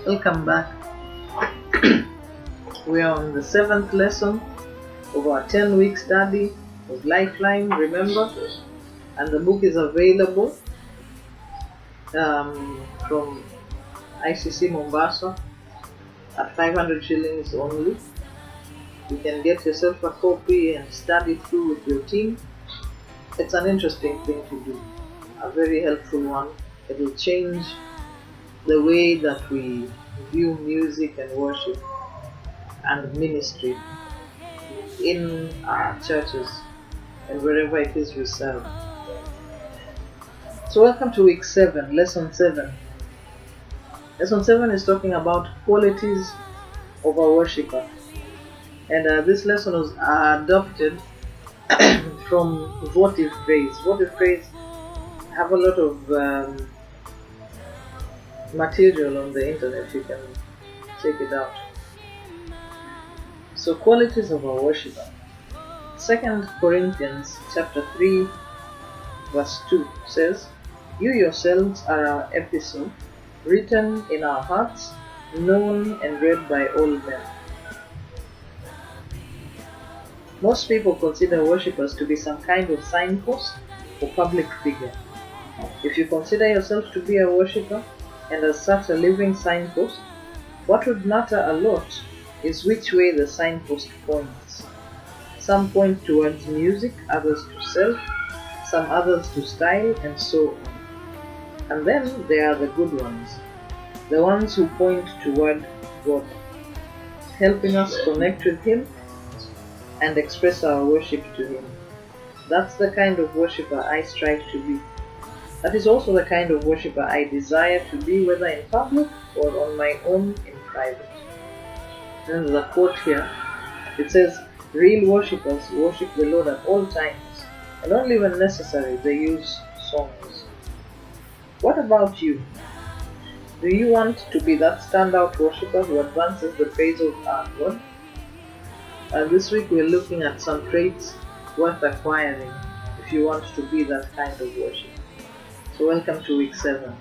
Welcome back. We are on the seventh lesson of our 10-week study of Lifeline, remember? And the book is available from ICC Mombasa at 500 shillings only. You can get yourself a copy and study through with your team. It's an interesting thing to do, a very helpful one. It will change the way that we view music and worship and ministry in our churches and wherever it is we serve. So welcome to week 7, lesson 7. Lesson 7 is talking about qualities of a worshipper. And this lesson was adopted from votive praise. Votive praise have a lot of material on the internet. You can check it out. So, qualities of a worshipper. 2 Corinthians chapter 3 verse 2 says, "You yourselves are our epistle, written in our hearts, known and read by all men." Most people consider worshippers to be some kind of signpost or public figure. If you consider yourself to be a worshipper and as such a living signpost, what would matter a lot is which way the signpost points. Some point towards music, others to self, some others to style, and so on. And then there are the good ones, the ones who point toward God, helping us connect with Him and express our worship to Him. That's the kind of worshipper I strive to be. That is also the kind of worshipper I desire to be, whether in public or on my own in private. And there's a quote here. It says, "Real worshippers worship the Lord at all times, and only when necessary they use songs." What about you? Do you want to be that standout worshipper who advances the praise of our God? And this week we're looking at some traits worth acquiring if you want to be that kind of worship. So welcome to week 7.